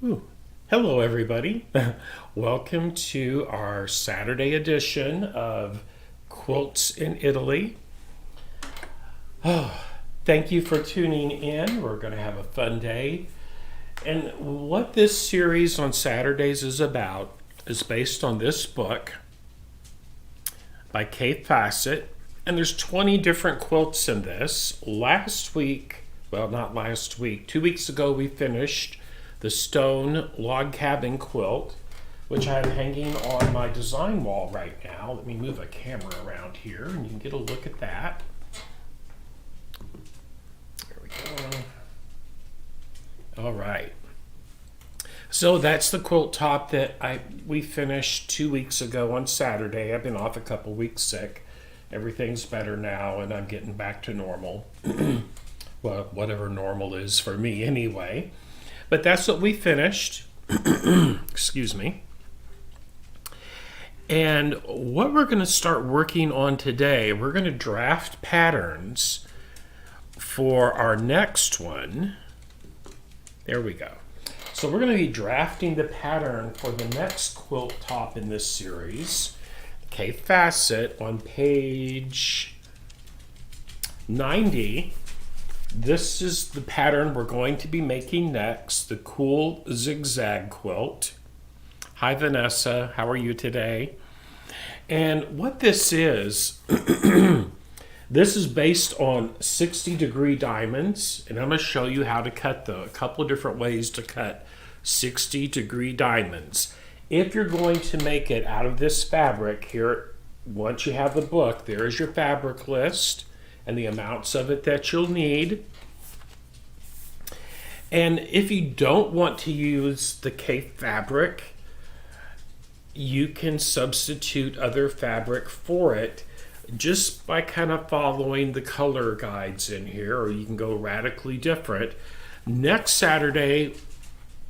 Ooh. Hello, everybody. Welcome to our Saturday edition of Quilts in Italy. Oh, thank you for tuning in. We're going to have a fun day. And what this series on Saturdays is about is based on this book by Kate Fassett. And there's 20 different quilts in this. Last week, well, not last week, 2 weeks ago, we finished the stone log cabin quilt, which I'm hanging on my design wall right now. Let me move a camera around here and you can get a look at that. There we go. All right. So that's the quilt top that we finished 2 weeks ago on Saturday. I've been off a couple weeks sick. Everything's better now and I'm getting back to normal. Well, whatever normal is for me anyway. But that's what we finished. Excuse me. And what we're going to start working on today, we're going to draft patterns for our next one. There we go. So we're going to be drafting the pattern for the next quilt top in this series. Kate Fassett on page 90. This is the pattern we're going to be making next, the Cool Zigzag Quilt. Hi, Vanessa. How are you today? And what this is, this is based on 60-degree diamonds, and I'm going to show you how to cut a couple of different ways to cut 60-degree diamonds. If you're going to make it out of this fabric here, once you have the book, there is your fabric list and the amounts of it that you'll need. And if you don't want to use the Kate fabric, you can substitute other fabric for it just by kind of following the color guides in here, or you can go radically different. Next Saturday,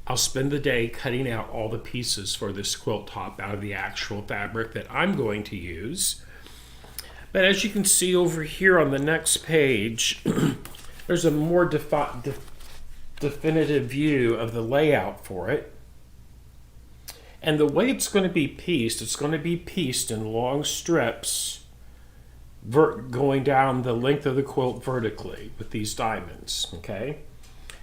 I'll spend the day cutting out all the pieces for this quilt top out of the actual fabric that I'm going to use. But as you can see over here on the next page, there's a more definitive view of the layout for it. And the way it's going to be pieced, it's going to be pieced in long strips going down the length of the quilt vertically with these diamonds, okay?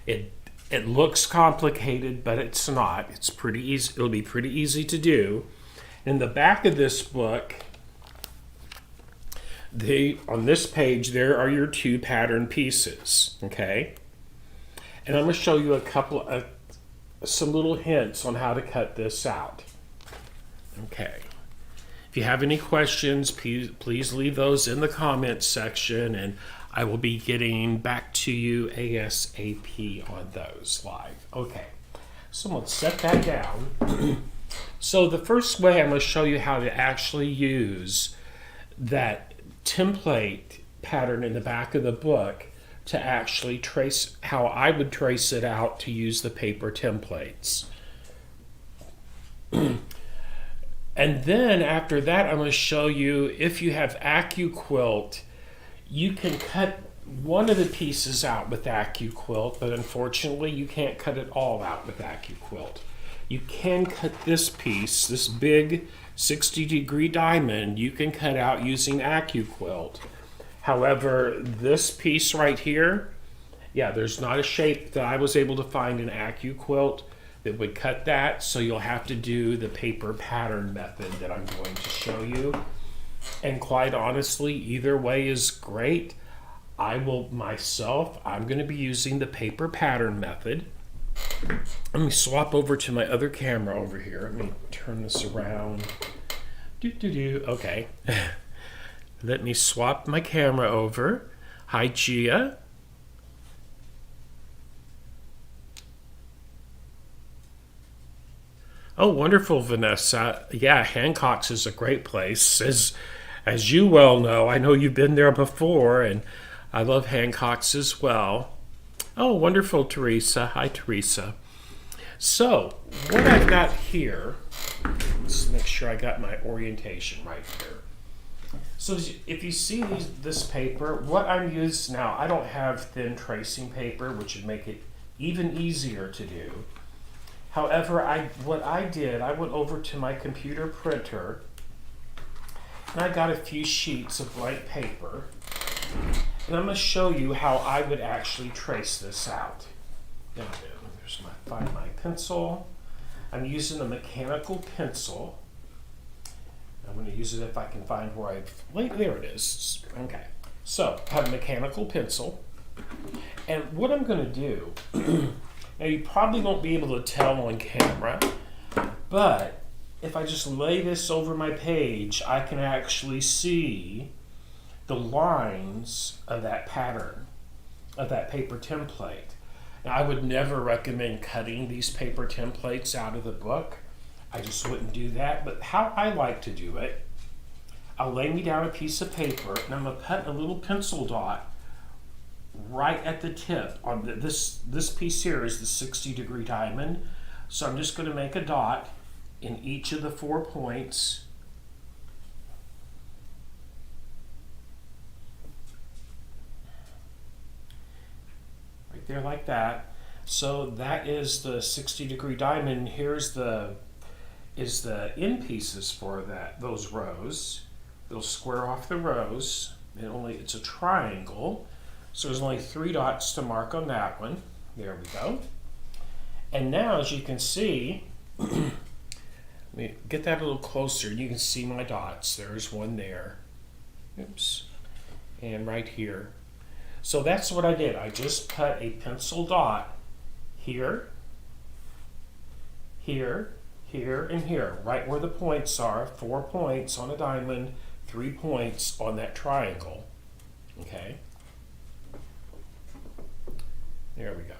It looks complicated, but it's not. It's pretty easy. It'll be pretty easy to do. In the back of this book, on this page, there are your two pattern pieces, okay? And I'm going to show you some little hints on how to cut this out. Okay. If you have any questions, please leave those in the comments section, and I will be getting back to you ASAP on those live. Okay. So I'm going to set that down. So the first way I'm going to show you how to actually use that template pattern in the back of the book to actually trace how I would trace it out to use the paper templates. And then after that, I'm going to show you, if you have AccuQuilt, you can cut one of the pieces out with AccuQuilt, but unfortunately you can't cut it all out with AccuQuilt. You can cut this piece, this big 60-degree diamond, you can cut out using AccuQuilt. However, this piece right here, yeah, there's not a shape that I was able to find in AccuQuilt that would cut that, so you'll have to do the paper pattern method that I'm going to show you. And quite honestly, either way is great. I'm going to be using the paper pattern method. Let me swap over to my other camera over here. Let me turn this around. Okay. Let me swap my camera over. Hi, Gia. Oh, wonderful, Vanessa. Yeah, Hancock's is a great place. As you well know, I know you've been there before, and I love Hancock's as well. Oh, wonderful, Teresa. Hi, Teresa. So, what I've got here, let's make sure I got my orientation right here. So if you see this paper, what I'm using now, I don't have thin tracing paper, which would make it even easier to do. However, what I did, I went over to my computer printer and I got a few sheets of blank paper. And I'm going to show you how I would actually trace this out. Now, find my pencil. I'm using a mechanical pencil. I'm going to use it if I can find where there it is. Okay. So, I have a mechanical pencil. And what I'm going to do, now you probably won't be able to tell on camera, but if I just lay this over my page, I can actually see the lines of that pattern, of that paper template. Now, I would never recommend cutting these paper templates out of the book. I just wouldn't do that. But how I like to do it, I'll lay me down a piece of paper and I'm going to cut a little pencil dot right at the tip. On this piece here is the 60-degree diamond. So I'm just going to make a dot in each of the 4 points. Right there like that. So that is the 60-degree diamond. Here's the end pieces for those rows. It'll square off the rows. It's a triangle. So there's only 3 dots to mark on that one. There we go. And now, as you can see, let me get that a little closer. You can see my dots. There's one there. Oops. And right here. So that's what I did. I just cut a pencil dot here, here, here, and here, right where the points are. 4 points on a diamond, 3 points on that triangle. Okay. There we go.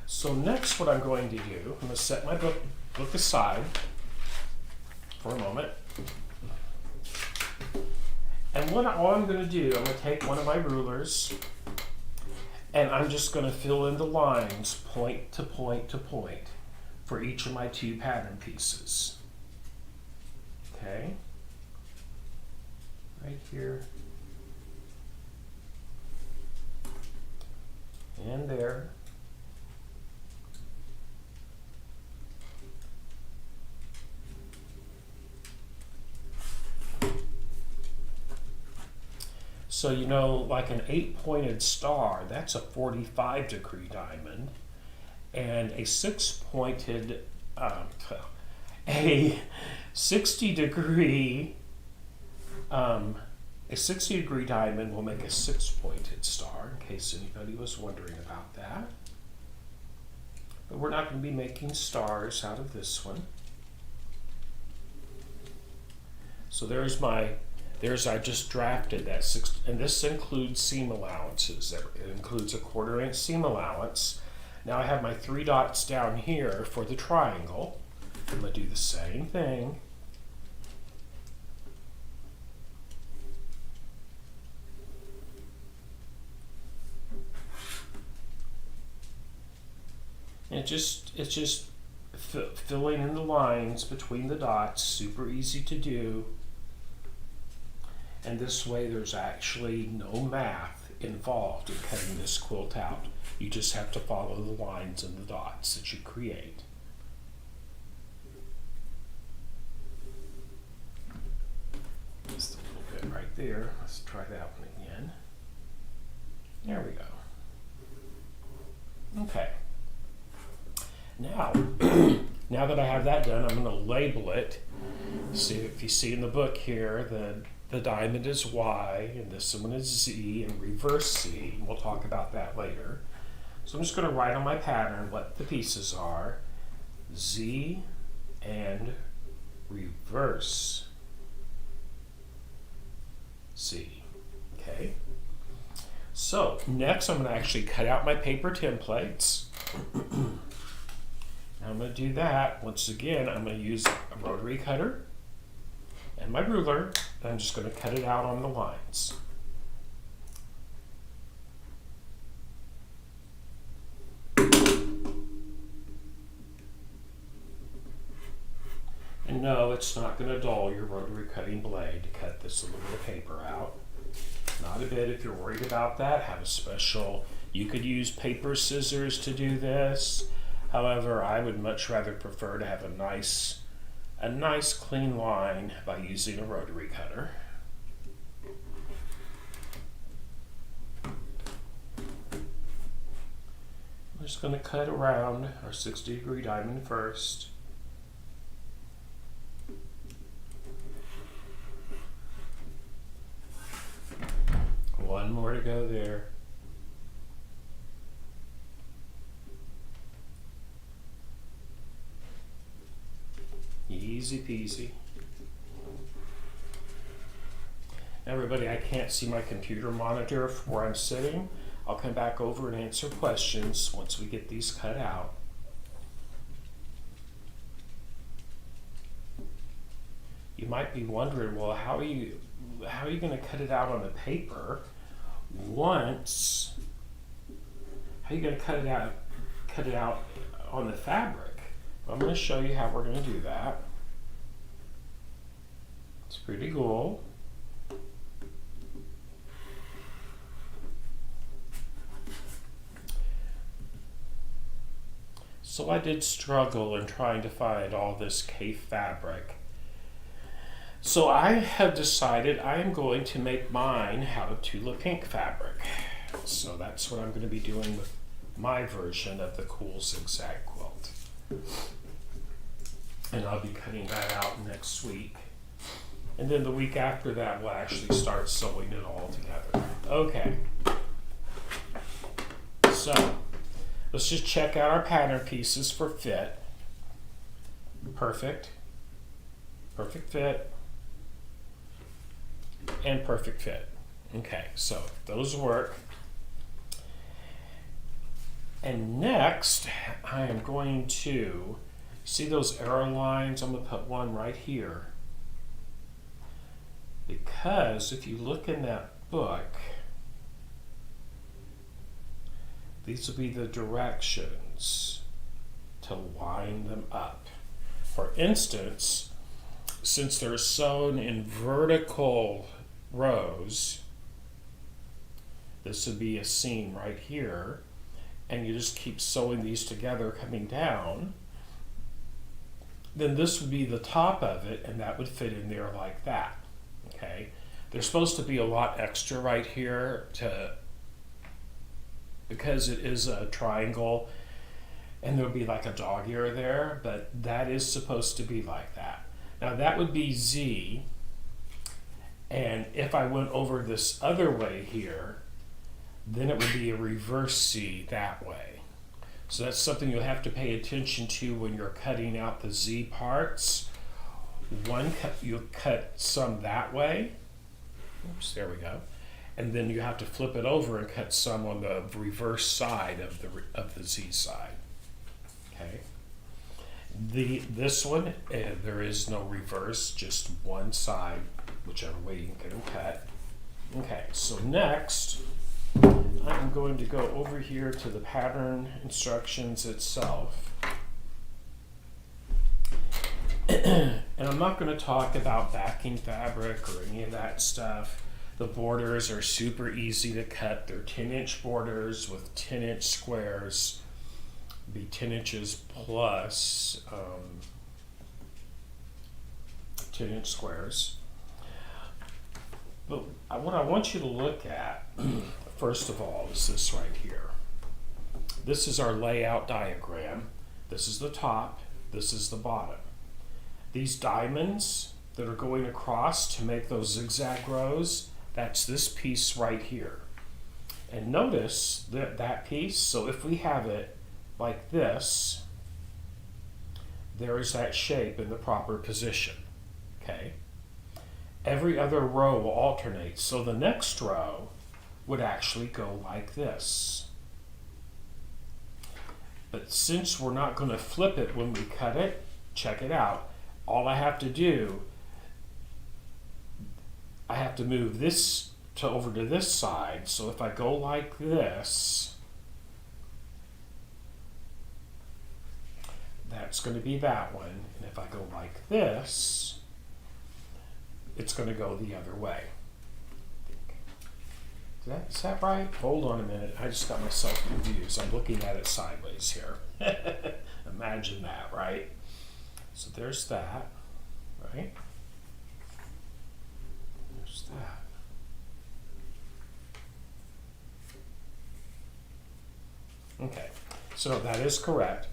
So next what I'm going to do, I'm going to set my book aside for a moment. And all I'm going to do, I'm going to take one of my rulers and I'm just going to fill in the lines point to point to point for each of my 2 pattern pieces. Okay. Right here. And there. So, like an 8-pointed star, that's a 45-degree diamond. And a 6-pointed, a 60-degree, diamond will make a 6-pointed star, in case anybody was wondering about that. But we're not going to be making stars out of this one. So I just drafted that 6, and this includes seam allowances. It includes a 1/4 inch seam allowance. Now I have my 3 dots down here for the triangle. I'm going to do the same thing. And it's just filling in the lines between the dots, super easy to do. And this way there's actually no math involved in cutting this quilt out. You just have to follow the lines and the dots that you create. Just a little bit right there. Let's try that one again. There we go. Okay. Now, now that I have that done, I'm going to label it. See, if you see in the book here, the diamond is Y, and this one is Z, and reverse C. And we'll talk about that later. So I'm just going to write on my pattern what the pieces are. Z and reverse C. Okay. So next I'm going to actually cut out my paper templates. Now I'm going to do that. Once again, I'm going to use a rotary cutter and my ruler, and I'm just going to cut it out on the lines. And no, it's not going to dull your rotary cutting blade to cut this little bit of paper out. Not a bit. If you're worried about that, have a special, you could use paper scissors to do this. However, I would much rather prefer to have a nice clean line by using a rotary cutter. I'm just going to cut around our 60-degree diamond first. One more to go there. Easy peasy. Everybody, I can't see my computer monitor from where I'm sitting. I'll come back over and answer questions once we get these cut out. You might be wondering, well, how are you going to cut it out on the paper once? How are you going to cut it out on the fabric? Well, I'm going to show you how we're going to do that. It's pretty cool. So I did struggle in trying to find all this K fabric. So I have decided I am going to make mine out of Tula Pink fabric. So that's what I'm going to be doing with my version of the cool zigzag quilt. And I'll be cutting that out next week. And then the week after that, we'll actually start sewing it all together. Okay. So let's just check out our pattern pieces for fit. Perfect. Perfect fit. And perfect fit. Okay, so those work. And next, I am going to see those arrow lines. I'm going to put one right here. Because if you look in that book, these will be the directions to line them up. For instance, since they're sewn in vertical rows, this would be a seam right here, and you just keep sewing these together coming down, then this would be the top of it, and that would fit in there like that. Okay, there's supposed to be a lot extra right here because it is a triangle, and there'll be like a dog ear there, but that is supposed to be like that. Now that would be Z, and if I went over this other way here, then it would be a reverse C that way. So that's something you'll have to pay attention to when you're cutting out the Z parts. You'll cut some that way. Oops, there we go. And then you have to flip it over and cut some on the reverse side of the Z side. Okay. This one, there is no reverse, just one side, whichever way you can cut. Okay, so next, I'm going to go over here to the pattern instructions itself. And I'm not going to talk about backing fabric or any of that stuff. The borders are super easy to cut. They're 10-inch borders with 10-inch squares. Be 10 inches plus 10-inch squares. But what I want you to look at, first of all, is this right here. This is our layout diagram. This is the top. This is the bottom. These diamonds that are going across to make those zigzag rows, that's this piece right here. And notice that piece, so if we have it like this, there is that shape in the proper position, okay? Every other row will alternate, so the next row would actually go like this. But since we're not going to flip it when we cut it, check it out. All I have to do, I have to move this over to this side. So if I go like this, that's going to be that one. And if I go like this, it's going to go the other way. Is that right? Hold on a minute. I just got myself confused. I'm looking at it sideways here. Imagine that, right? So there's that, right? There's that. Okay, so that is correct.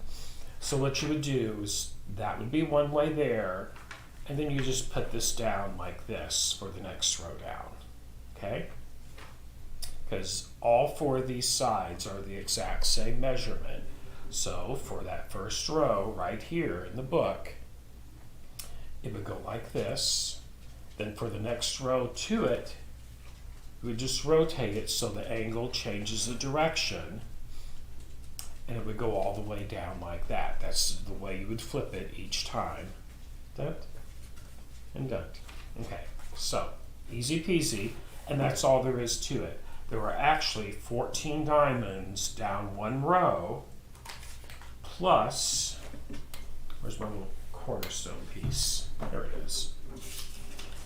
So what you would do is that would be one way there, and then you just put this down like this for the next row down, okay? Because all four of these sides are the exact same measurement. So for that first row right here in the book, it would go like this. Then for the next row to it, we would just rotate it so the angle changes the direction, and it would go all the way down like that. That's the way you would flip it each time. Done and done. Okay, so easy peasy, and that's all there is to it. There were actually 14 diamonds down one row, plus, where's my little cornerstone piece? There it is.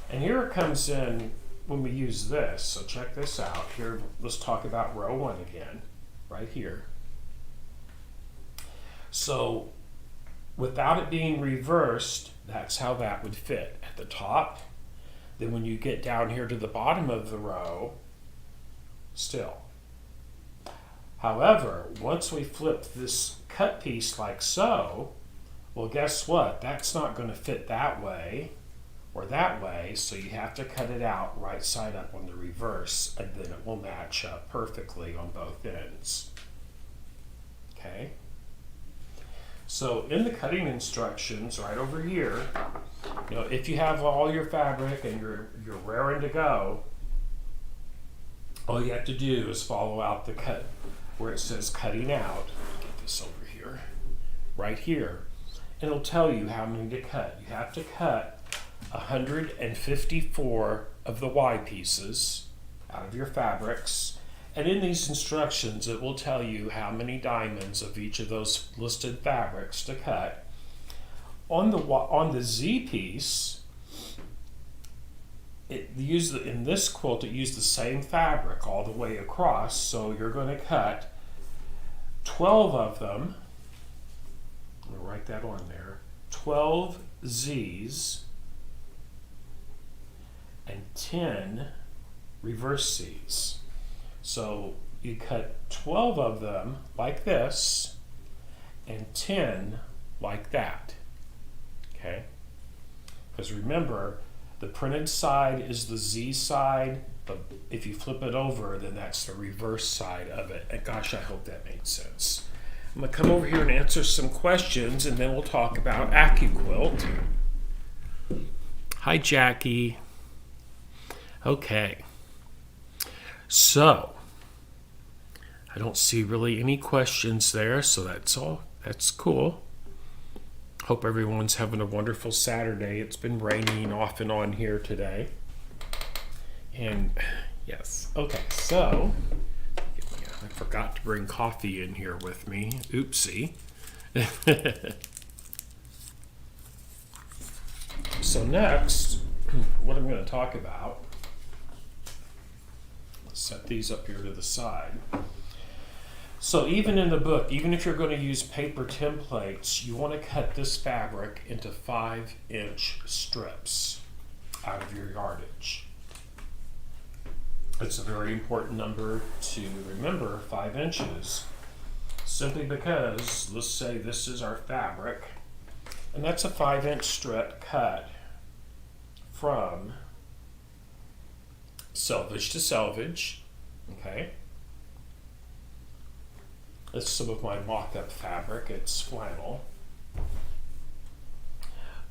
And here it comes in when we use this, so check this out. Here, let's talk about row one again, right here. So without it being reversed, that's how that would fit at the top. Then when you get down here to the bottom of the row, still. However, once we flip this cut piece like so, well, guess what? That's not going to fit that way or that way, so you have to cut it out right side up on the reverse, and then it will match up perfectly on both ends. Okay? So in the cutting instructions right over here, you know, if you have all your fabric and you're raring to go, all you have to do is follow out the cut where it says cutting out. Get this over here, right here, and it'll tell you how many to cut. You have to cut 154 of the Y pieces out of your fabrics. And in these instructions, it will tell you how many diamonds of each of those listed fabrics to cut. On the Z piece, in this quilt, it used the same fabric all the way across, so you're going to cut 12 of them. I'm going to write that on there. 12 Z's and 10 reverse C's. So you cut 12 of them like this and 10 like that, okay? Because remember, the printed side is the Z side, but if you flip it over, then that's the reverse side of it. And gosh, I hope that made sense. I'm gonna come over here and answer some questions, and then we'll talk about AccuQuilt. Hi, Jackie. Okay. So, I don't see really any questions there, so that's all. That's cool. Hope everyone's having a wonderful Saturday. It's been raining off and on here today. And yes, okay, so I forgot to bring coffee in here with me. Oopsie. So next, what I'm going to talk about, let's set these up here to the side. So even in the book, even if you're going to use paper templates, you want to cut this fabric into 5-inch strips out of your yardage. It's a very important number to remember, 5 inches, simply because, let's say this is our fabric, and that's a 5-inch strip cut from selvage to selvage, okay? This is some of my mock-up fabric. It's flannel.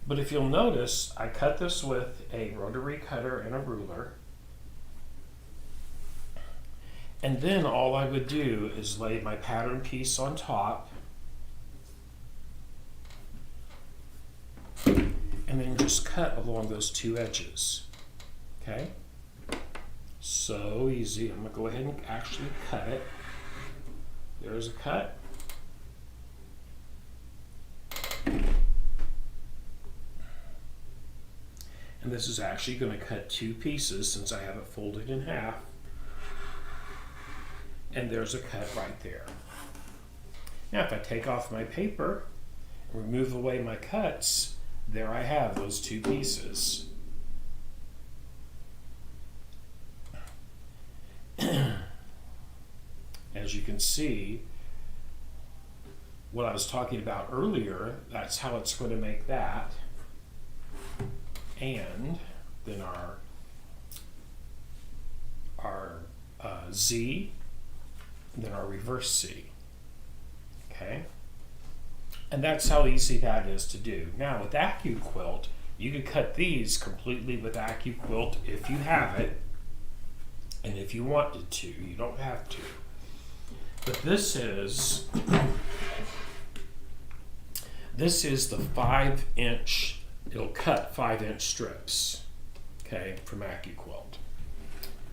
But if you'll notice, I cut this with a rotary cutter and a ruler. And then all I would do is lay my pattern piece on top. And then just cut along those two edges. Okay? So easy. I'm going to go ahead and actually cut it. There's a cut. And this is actually going to cut two pieces since I have it folded in half. and there's a cut right there. Now if I take off my paper, remove away my cuts, there I have those two pieces. As you can see, what I was talking about earlier, that's how it's going to make that. And then our Z, and then our reverse C. Okay? And that's how easy that is to do. Now with AccuQuilt, you can cut these completely with AccuQuilt if you have it, and if you wanted to. You don't have to. But this is the 5-inch, it'll cut 5-inch strips, okay, from AccuQuilt.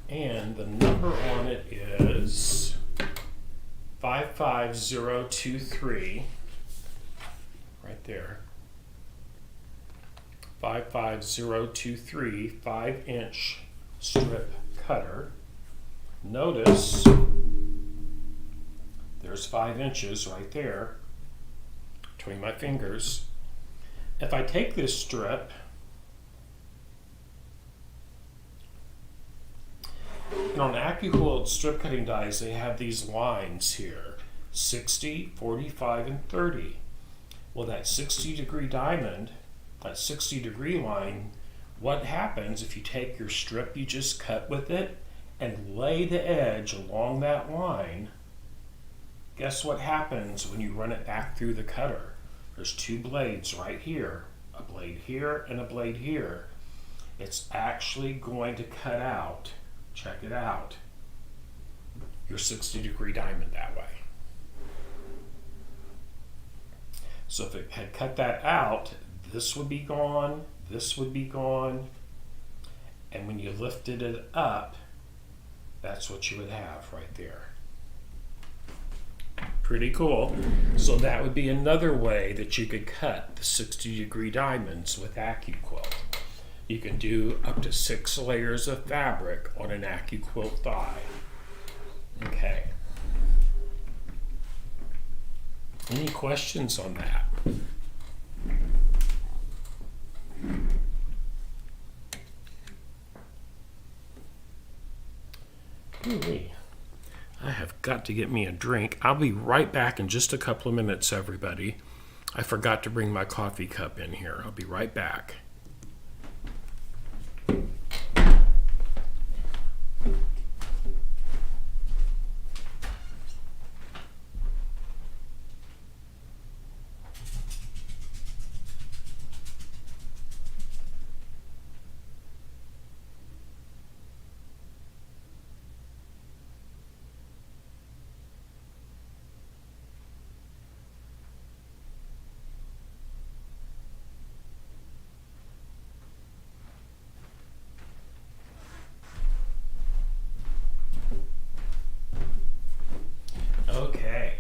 And the number on it is 55023, right there. 55023, 5-inch strip cutter. Notice there's 5 inches right there between my fingers. If I take this strip, and on AccuQuilt strip cutting dies, they have these lines here, 60, 45, and 30. Well, that 60-degree diamond, that 60-degree line, what happens if you take your strip you just cut with it and lay the edge along that line? Guess what happens when you run it back through the cutter? There's two blades right here, a blade here and a blade here. It's actually going to cut out, check it out, your 60-degree diamond that way. So if it had cut that out, this would be gone, this would be gone, and when you lifted it up, that's what you would have right there. Pretty cool. So that would be another way that you could cut the 60-degree diamonds with AccuQuilt. You can do up to 6 layers of fabric on an AccuQuilt die. Okay. Any questions on that? Ooh-wee. I have got to get me a drink. I'll be right back in just a couple of minutes, everybody. I forgot to bring my coffee cup in here. I'll be right back. Okay.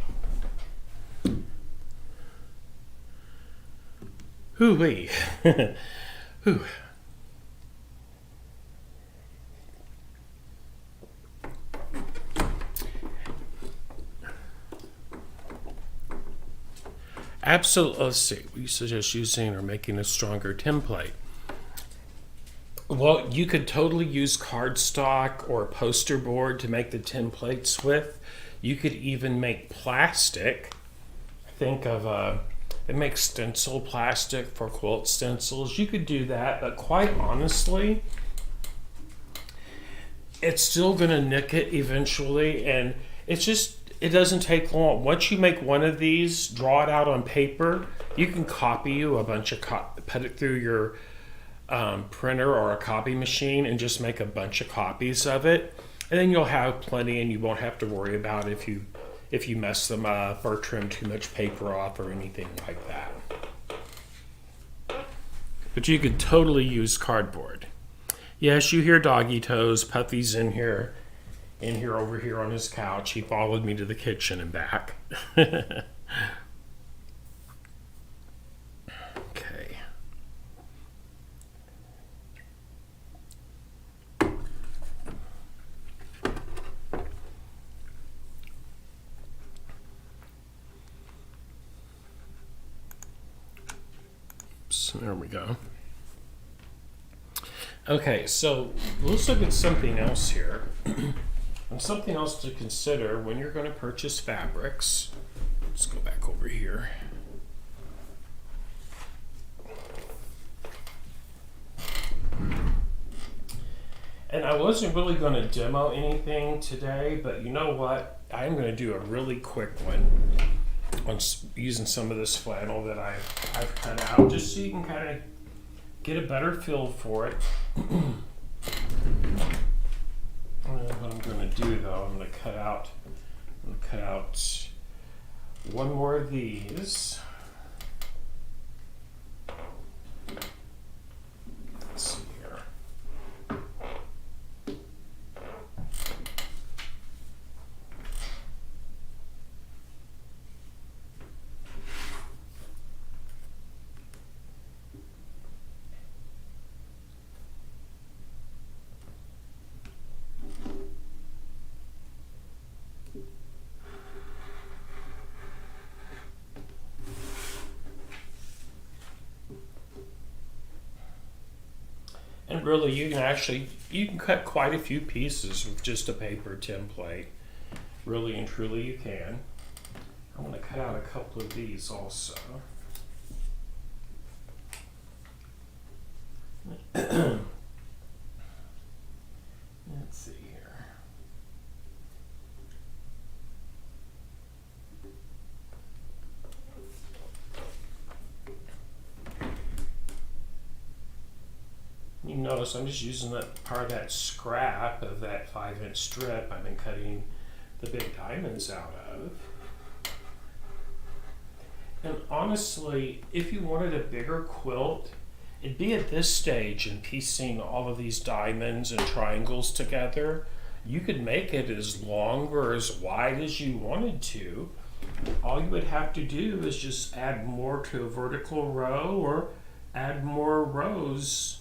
Hoo-wee. Whew. Absolutely. Let's see. We suggest using or making a stronger template. Well, you could totally use cardstock or a poster board to make the templates with. You could even make plastic. Think of they make stencil plastic for quilt stencils. You could do that, but quite honestly, it's still going to nick it eventually, and it doesn't take long. Once you make one of these, draw it out on paper, you can copy you a bunch of put it through your printer or a copy machine and just make a bunch of copies of it, and then you'll have plenty, and you won't have to worry about if you mess them up or trim too much paper off or anything like that. But you could totally use cardboard. Yes, you hear doggy toes. Puffy's in here over here on his couch. He followed me to the kitchen and back. Okay. Oops, there we go. Okay, so let's look at something else here. And something else to consider when you're going to purchase fabrics. Let's go back over here. And I wasn't really going to demo anything today, but you know what? I'm going to do a really quick one on using some of this flannel that I've cut out, just so you can kind of get a better feel for it. What I'm going to do though, I'm going to cut out one more of these. Let's see here. And really, you can cut quite a few pieces with just a paper template. Really and truly, you can. I want to cut out a couple of these also. Let's see here. You notice I'm just using that part of that scrap of that 5-inch strip I've been cutting the big diamonds out of. And honestly, if you wanted a bigger quilt, it'd be at this stage in piecing all of these diamonds and triangles together. You could make it as long or as wide as you wanted to. All you would have to do is just add more to a vertical row or add more rows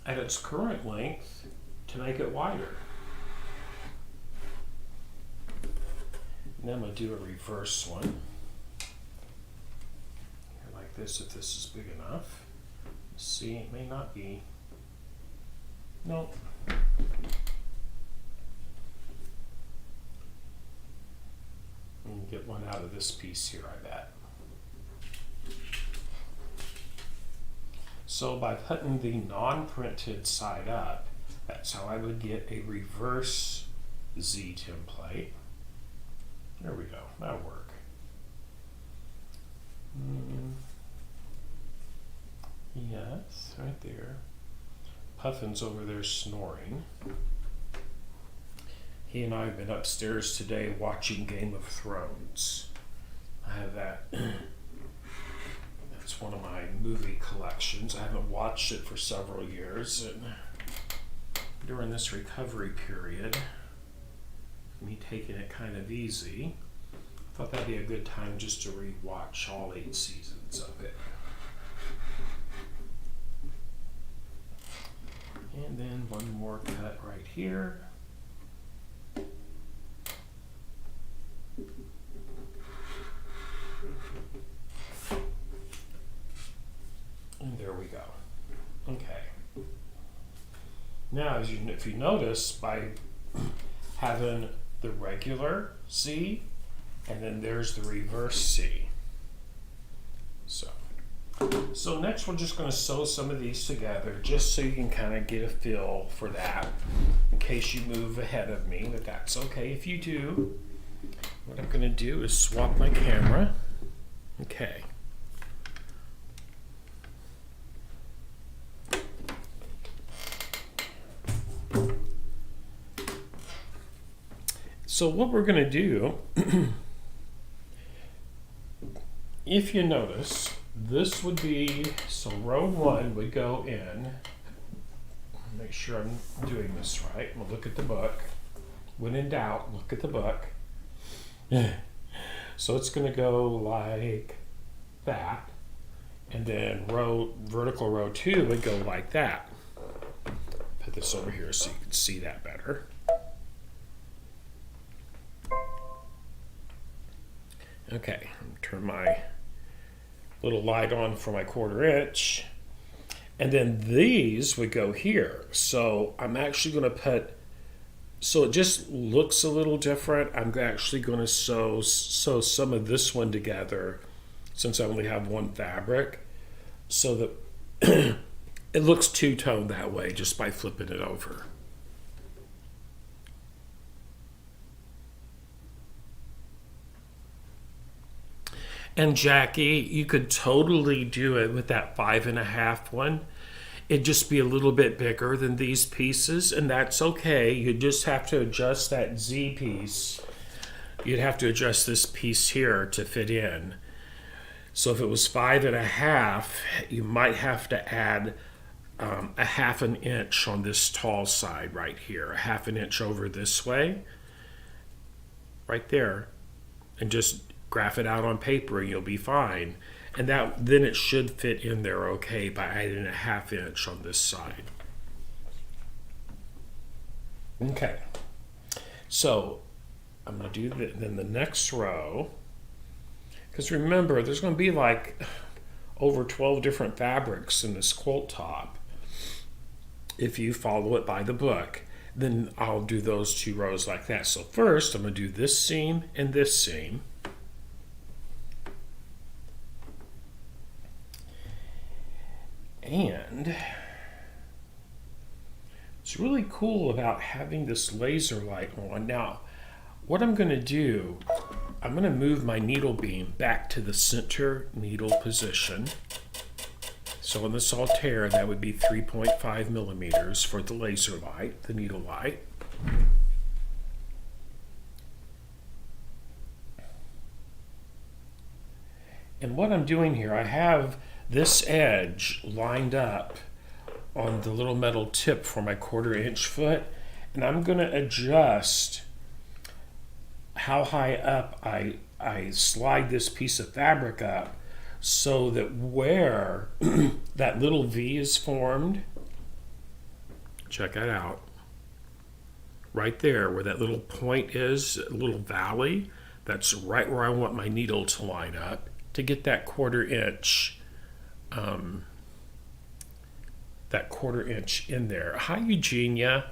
at its current length to make it wider. And then I'm going to do a reverse one. Like this, if this is big enough. See, it may not be. Nope. And get one out of this piece here, I bet. So by putting the non-printed side up, that's how I would get a reverse Z template. There we go, that'll work. Yes, right there. Puffin's over there snoring. He and I have been upstairs today watching Game of Thrones. I have that. That's one of my movie collections. I haven't watched it for several years, and during this recovery period, me taking it kind of easy, I thought that'd be a good time just to re-watch all 8 seasons of it. And then one more cut right here. And there we go. Okay. Now, if you notice, by having the regular C, and then there's the reverse C. So next we're just going to sew some of these together just so you can kind of get a feel for that in case you move ahead of me, but that's okay if you do. What I'm going to do is swap my camera. Okay. So what we're going to do, if you notice, this would be, so row 1 would go in. Make sure I'm doing this right. We'll look at the book. When in doubt, look at the book. So it's going to go like that. And then vertical row 2 would go like that. Put this over here so you can see that better. Okay, turn my little light on for my 1/4 inch. And then these would go here. So I'm actually going to put, so it just looks a little different. I'm actually going to sew some of this one together since I only have one fabric, so that it looks two-toned that way just by flipping it over. And Jackie, you could totally do it with that 5.5 one. It'd just be a little bit bigger than these pieces, and that's okay. You just have to adjust that Z piece. You'd have to adjust this piece here to fit in. So if it was 5.5, you might have to add a 1/2 inch on this tall side right here, a 1/2 inch over this way, right there, and just graph it out on paper and you'll be fine. And that then it should fit in there okay by adding a 1/2 inch on this side. Okay, so I'm going to do then the next row, because remember there's going to be like over 12 different fabrics in this quilt top. If you follow it by the book, then I'll do those 2 rows like that. So first I'm going to do this seam and this seam. And it's really cool about having this laser light on. Now, what I'm going to do, I'm going to move my needle beam back to the center needle position. So on the Saltaire, that would be 3.5 millimeters for the laser light, the needle light. And what I'm doing here, I have this edge lined up on the little metal tip for my 1/4 inch foot, and I'm going to adjust how high up I slide this piece of fabric up, so that where that little V is formed, check that out, right there where that little point is, a little valley, that's right where I want my needle to line up to get that 1/4 inch that 1/4 inch in there. Hi, Eugenia.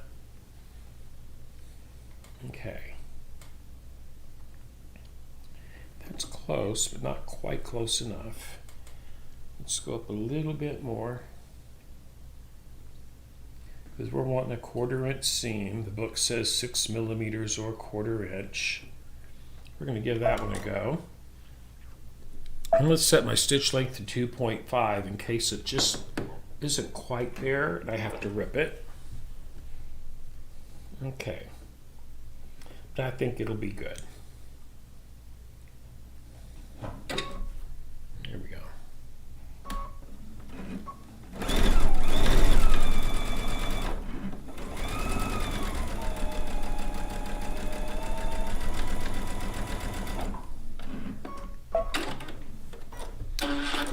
Okay. That's close, but not quite close enough. Let's go up a little bit more, because we're wanting a 1/4 inch seam. The book says 6 millimeters or 1/4 inch. We're going to give that one a go. And let's set my stitch length to 2.5 in case it just isn't quite there and I have to rip it. Okay. But I think it'll be good. Here we go.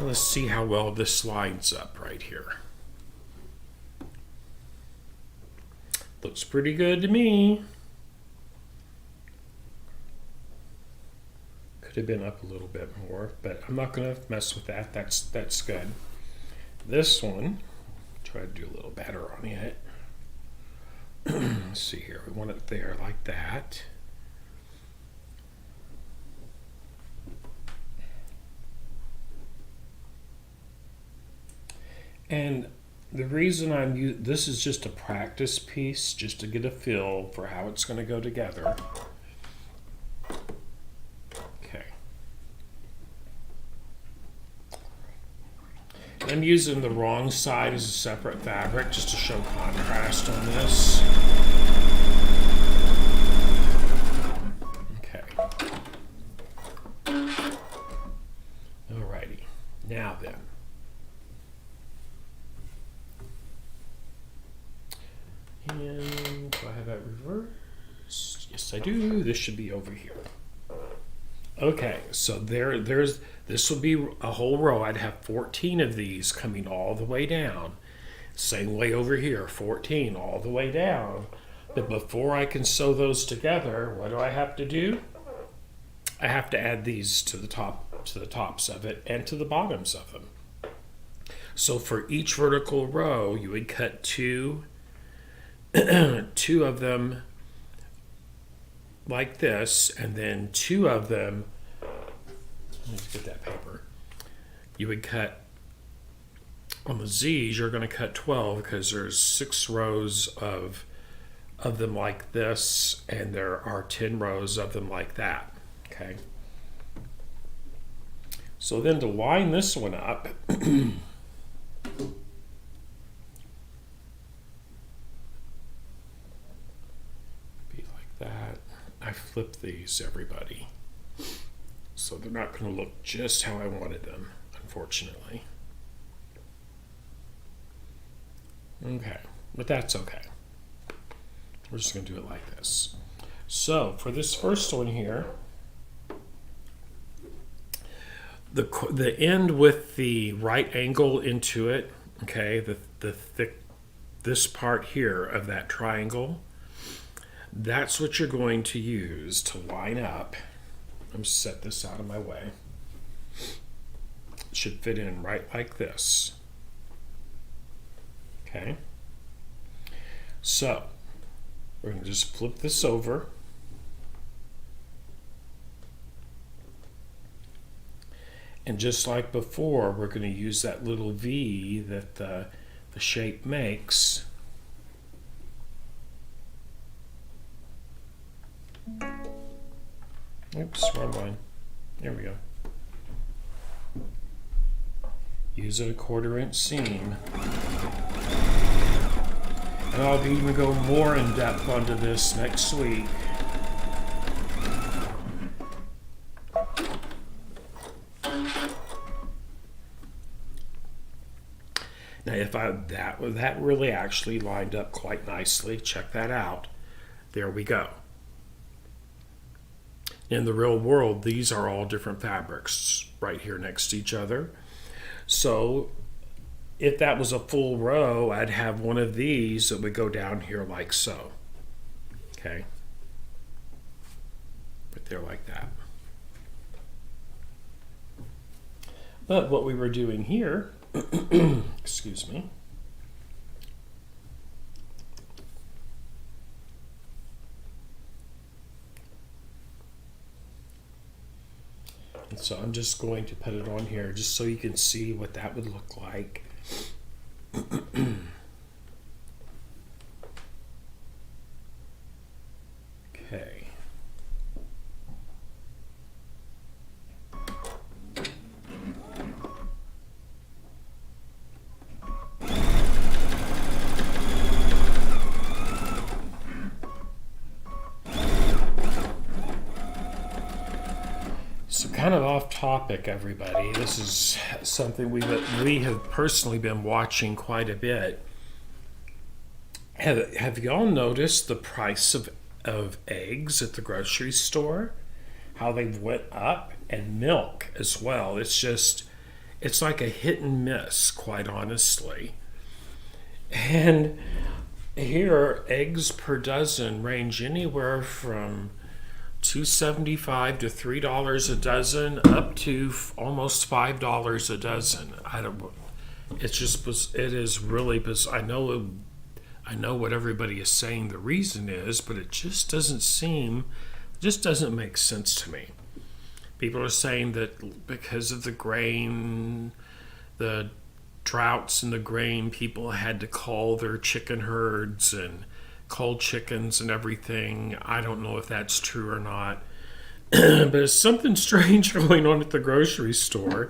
Let's see how well this slides up right here. Looks pretty good to me. Could have been up a little bit more, but I'm not going to mess with that. That's good. This one, try to do a little better on it. Let's see here. We want it there like that. And the reason this is just a practice piece, just to get a feel for how it's going to go together. Okay. I'm using the wrong side as a separate fabric just to show contrast on this. Okay. Alrighty. Now then. And do I have that reversed? Yes, I do. This should be over here. Okay, so this will be a whole row. I'd have 14 of these coming all the way down. Same way over here, 14 all the way down. But before I can sew those together, what do I have to do? I have to add these to the top to the tops of it and to the bottoms of them. So for each vertical row, you would cut two of them like this, and then two of them, let me get that paper. You would cut, on the Z's, you're going to cut 12 because there's 6 rows of them like this, and there are 10 rows of them like that, okay? So then to line this one up, be like that. I flipped these, everybody. So they're not going to look just how I wanted them, unfortunately. Okay, but that's okay. We're just going to do it like this. So for this first one here, the end with the right angle into it, okay, the thick, this part here of that triangle, that's what you're going to use to line up. I'm going to set this out of my way. It should fit in right like this. Okay. So we're going to just flip this over. And just like before, we're going to use that little V that the shape makes. Oops, wrong line. There we go. Use a 1/4 inch seam. And I'll even go more in depth onto this next week. Now, if that really actually lined up quite nicely, check that out. There we go. In the real world, these are all different fabrics right here next to each other. So if that was a full row, I'd have one of these that would go down here like so. Okay. Right there like that. But what we were doing here, excuse me, and so I'm just going to put it on here just so you can see what that would look like. Okay. So kind of off topic, everybody. This is something we have personally been watching quite a bit. Have y'all noticed the price of eggs at the grocery store? How they've went up, and milk as well. It's like a hit and miss, quite honestly. And here, eggs per dozen range anywhere from $2.75 to $3 a dozen, up to almost $5 a dozen. It is really bizarre. I know what everybody is saying the reason is, but it just doesn't make sense to me. People are saying that because of the grain, the droughts in the grain, people had to cull their chicken herds and cull chickens and everything. I don't know if that's true or not. But there's something strange going on at the grocery store.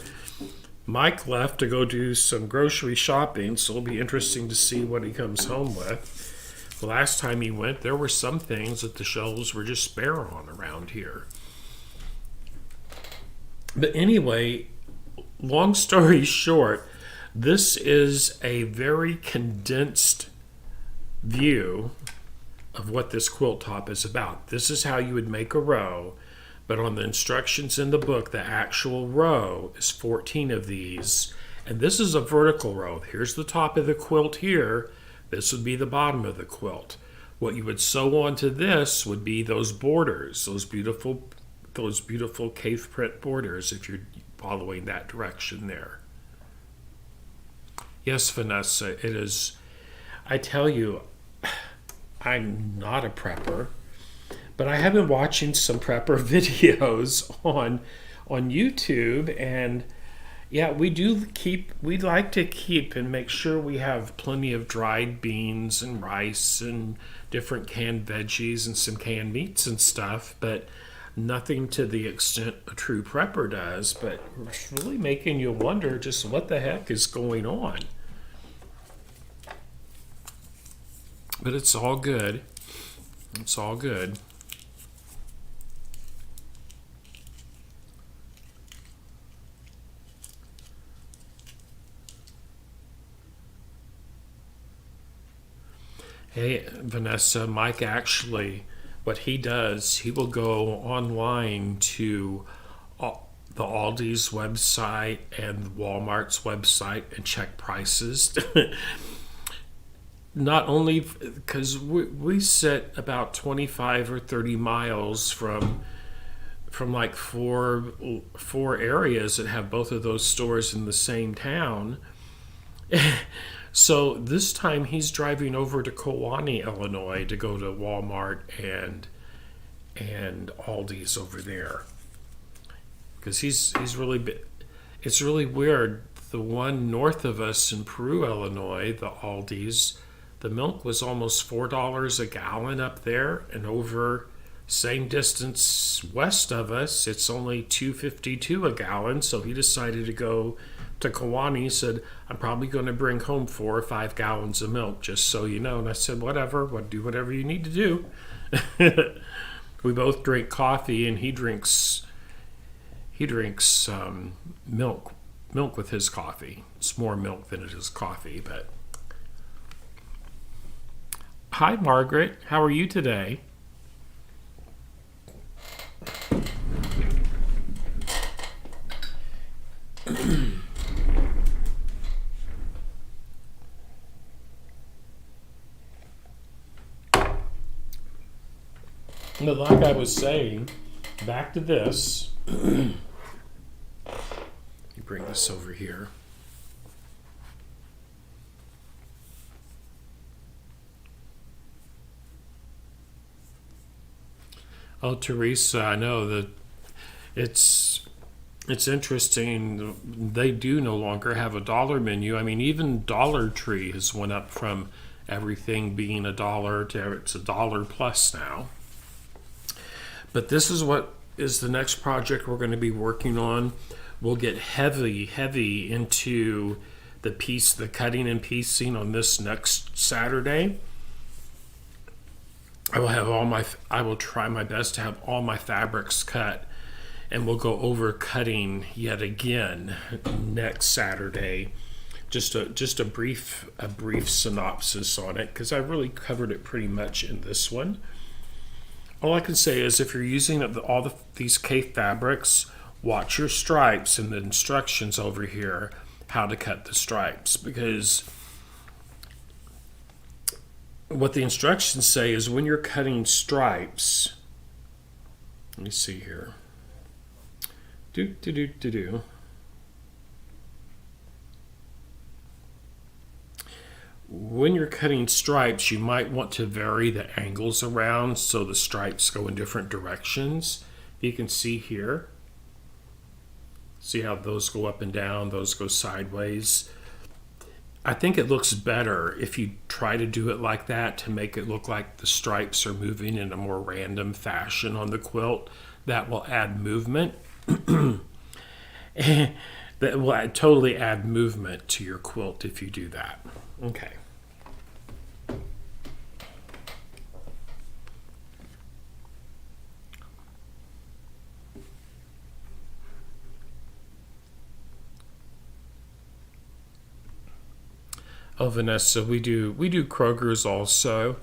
Mike left to go do some grocery shopping, so it'll be interesting to see what he comes home with. The last time he went, there were some things that the shelves were just bare on around here. But anyway, long story short, this is a very condensed view of what this quilt top is about. This is how you would make a row, but on the instructions in the book, the actual row is 14 of these, and this is a vertical row. Here's the top of the quilt here. This would be the bottom of the quilt. What you would sew onto this would be those borders, those beautiful cave print borders. If you're following that direction there. Yes, Vanessa, it is. I tell you, I'm not a prepper, but I have been watching some prepper videos on YouTube, and yeah, we like to keep and make sure we have plenty of dried beans and rice and different canned veggies and some canned meats and stuff, but nothing to the extent a true prepper does. But it's really making you wonder just what the heck is going on. But it's all good. It's all good. Hey, Vanessa, Mike actually, what he does, he will go online to the Aldi's website and Walmart's website and check prices. Not only because we sit about 25 or 30 miles from like four areas that have both of those stores in the same town. So this time he's driving over to Kewanee, Illinois, to go to Walmart and Aldi's over there, because he's really. It's really weird. The one north of us in Peru, Illinois, the Aldi's, the milk was almost $4 a gallon up there, and over same distance west of us, it's only $2.52 a gallon. So he decided to go to Kewanee. Said, I'm probably going to bring home 4 or 5 gallons of milk, just so you know. And I said, whatever, do whatever you need to do. We both drink coffee, and he drinks milk with his coffee. It's more milk than it is coffee. But hi, Margaret. How are you today? But like I was saying, back to this. You bring this over here. Oh, Teresa, I know that it's interesting. They do no longer have a dollar menu. I mean, even Dollar Tree has went up from everything being $1 to it's $1 plus now. But this is what is the next project we're going to be working on. We'll get heavy into the cutting and piecing on this next Saturday. I will try my best to have all my fabrics cut, and we'll go over cutting yet again next Saturday. Just a brief synopsis on it, because I really covered it pretty much in this one. All I can say is if you're using these K fabrics, watch your stripes and the instructions over here how to cut the stripes, because what the instructions say is when you're cutting stripes, let me see here. When you're cutting stripes, you might want to vary the angles around so the stripes go in different directions. You can see here. See how those go up and down, those go sideways. I think it looks better if you try to do it like that, to make it look like the stripes are moving in a more random fashion on the quilt. That will add movement. That will totally add movement to your quilt if you do that. Okay. Oh, Vanessa, we do Kroger's also.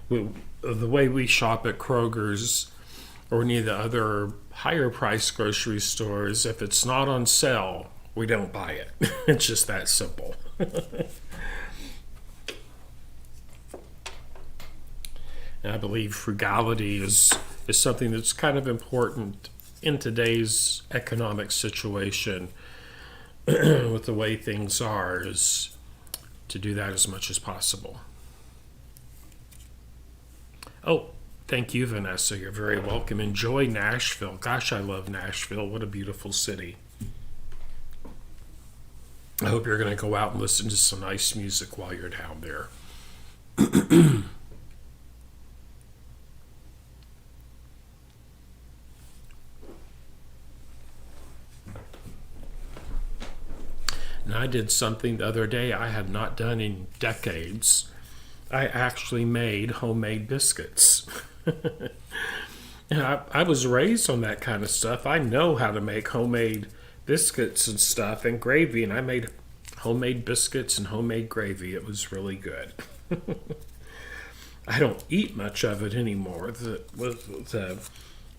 The way we shop at Kroger's or any of the other higher price grocery stores, if it's not on sale, we don't buy it. It's just that simple. And I believe frugality is something that's kind of important in today's economic situation, with the way things are, is to do that as much as possible. Oh, thank you, Vanessa. You're very welcome. Enjoy Nashville. Gosh, I love Nashville. What a beautiful city. I hope you're going to go out and listen to some nice music while you're down there. And I did something the other day I had not done in decades. I actually made homemade biscuits. And I was raised on that kind of stuff. I know how to make homemade biscuits and stuff and gravy, and I made homemade biscuits and homemade gravy. It was really good. I don't eat much of it anymore. With the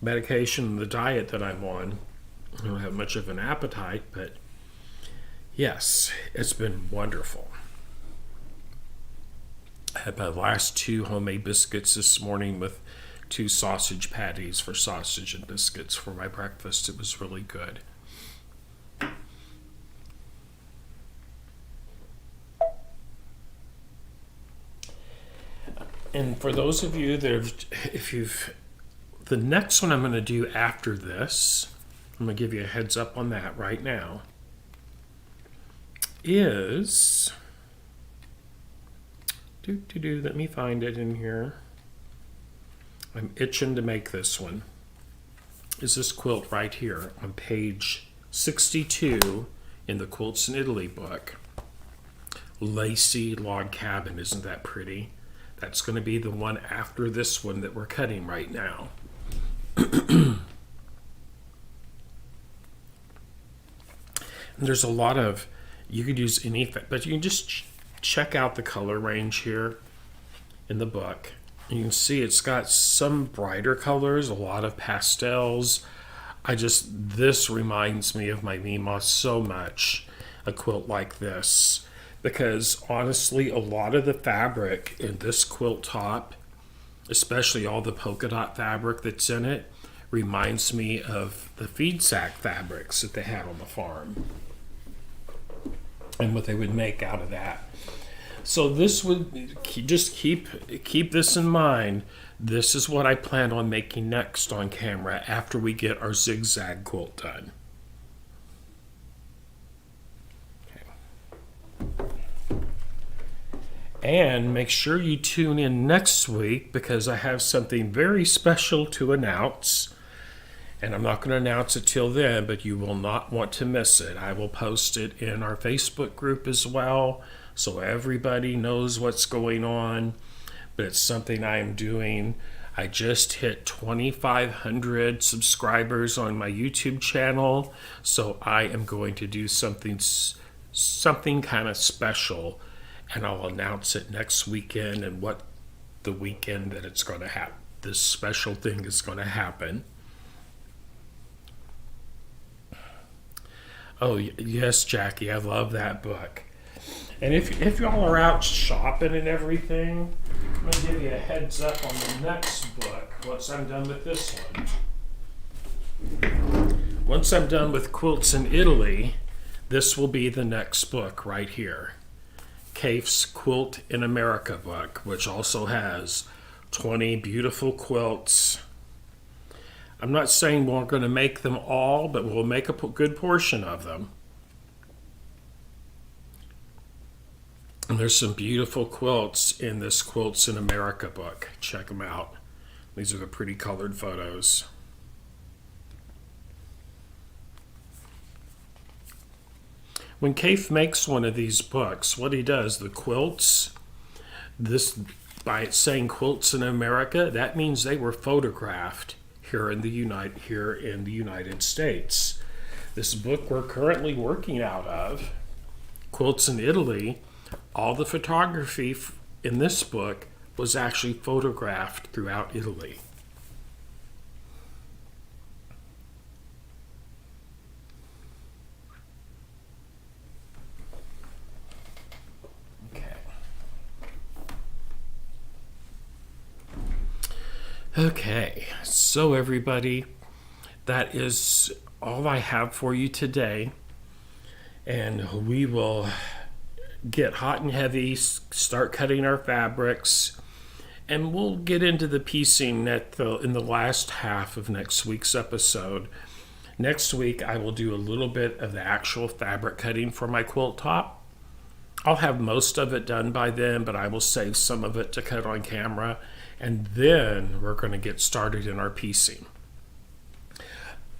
medication and the diet that I'm on, I don't have much of an appetite, but yes, it's been wonderful. I had my last 2 homemade biscuits this morning with 2 sausage patties for sausage and biscuits for my breakfast. It was really good. And for those of you that have, the next one I'm going to do after this, I'm going to give you a heads up on that right now, is, let me find it in here. I'm itching to make this one. Is this quilt right here on page 62 in the Quilts in Italy book. Lacy log cabin, isn't that pretty? That's going to be the one after this one that we're cutting right now. And there's a lot of, you could use any, but you can just check out the color range here in the book. You can see it's got some brighter colors, a lot of pastels. This reminds me of my Mima so much, a quilt like this. Because honestly, a lot of the fabric in this quilt top, especially all the polka dot fabric that's in it, reminds me of the feed sack fabrics that they had on the farm and what they would make out of that. So this would just keep this in mind. This is what I plan on making next on camera after we get our zigzag quilt done. And make sure you tune in next week because I have something very special to announce. And I'm not going to announce it till then, but you will not want to miss it. I will post it in our Facebook group as well, so everybody knows what's going on. But it's something I am doing. I just hit 2,500 subscribers on my YouTube channel, so I am going to do something kind of special. And I'll announce it next weekend and what the weekend that it's going to happen. This special thing is going to happen. Oh, yes, Jackie, I love that book. And if y'all are out shopping and everything, I'm going to give you a heads up on the next book once I'm done with this one. Once I'm done with Quilts in Italy, this will be the next book right here. Kaif's Quilt in America book, which also has 20 beautiful quilts. I'm not saying we're going to make them all, but we'll make a good portion of them. And there's some beautiful quilts in this Quilts in America book. Check them out. These are the pretty colored photos. When Kaif makes one of these books, what he does, the quilts, this by it saying Quilts in America, that means they were photographed here in the United States. This book we're currently working out of, Quilts in Italy, all the photography in this book was actually photographed throughout Italy. Okay, so everybody, that is all I have for you today. And we will get hot and heavy, start cutting our fabrics, and we'll get into the piecing in the last half of next week's episode. Next week, I will do a little bit of the actual fabric cutting for my quilt top. I'll have most of it done by then, but I will save some of it to cut on camera, and then we're going to get started in our piecing.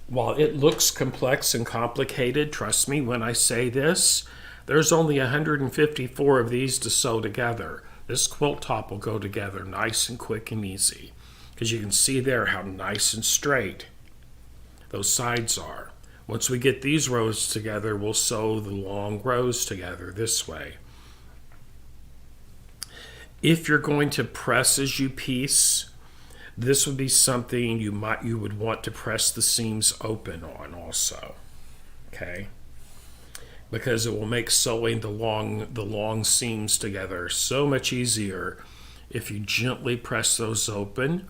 While it looks complex and complicated, trust me when I say this, there's only 154 of these to sew together. This quilt top will go together nice and quick and easy, because you can see there how nice and straight those sides are. Once we get these rows together, we'll sew the long rows together this way. If you're going to press as you piece, this would be something you would want to press the seams open on also, okay? Because it will make sewing the long seams together so much easier if you gently press those open.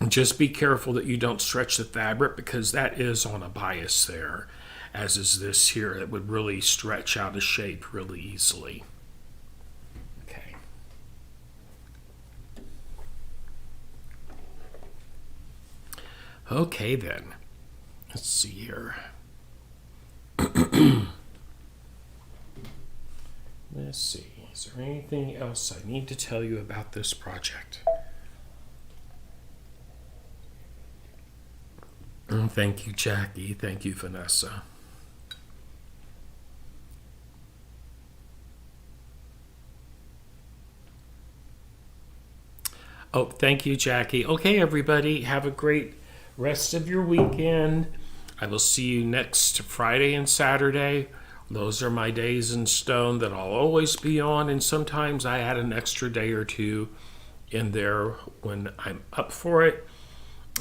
Just be careful that you don't stretch the fabric, because that is on a bias there, as is this here. It would really stretch out of shape really easily. Okay. Okay then. Let's see here. Let's see. Is there anything else I need to tell you about this project? Thank you, Jackie. Thank you, Vanessa. Oh, thank you, Jackie. Okay, everybody, have a great rest of your weekend. I will see you next Friday and Saturday. Those are my days in stone that I'll always be on, and sometimes I add an extra day or two in there when I'm up for it.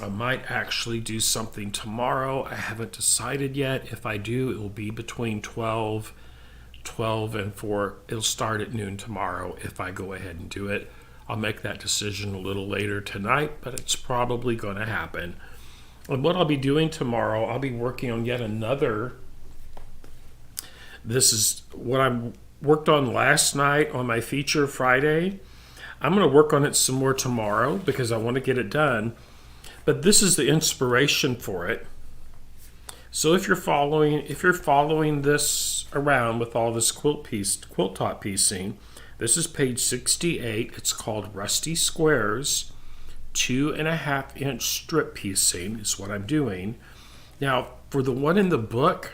I might actually do something tomorrow. I haven't decided yet. If I do, it will be between 12 and 4. It'll start at noon tomorrow if I go ahead and do it. I'll make that decision a little later tonight, but it's probably going to happen. And what I'll be doing tomorrow, I'll be working on yet another. This is what I worked on last night on my feature Friday. I'm going to work on it some more tomorrow because I want to get it done. But this is the inspiration for it. So if you're following this around with all this quilt top piecing, this is page 68. It's called Rusty Squares. 2.5 inch strip piecing is what I'm doing. Now, for the one in the book,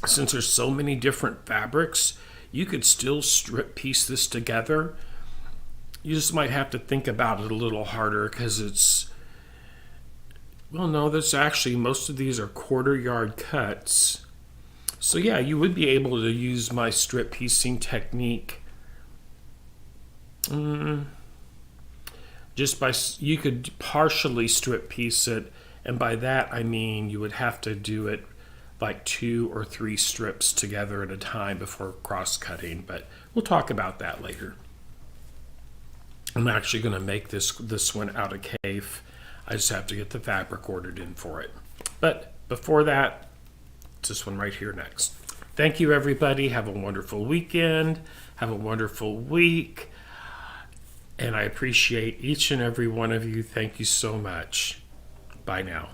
since there's so many different fabrics, you could still strip piece this together. You just might have to think about it a little harder because it's, well, no, that's actually, most of these are 1/4 yard cuts. So yeah, you would be able to use my strip piecing technique. You could partially strip piece it, and by that I mean you would have to do it like 2 or 3 strips together at a time before cross cutting, but we'll talk about that later. I'm actually going to make this one out of Cafe. I just have to get the fabric ordered in for it. But before that, it's this one right here next. Thank you, everybody. Have a wonderful weekend. Have a wonderful week. And I appreciate each and every one of you. Thank you so much. Bye now.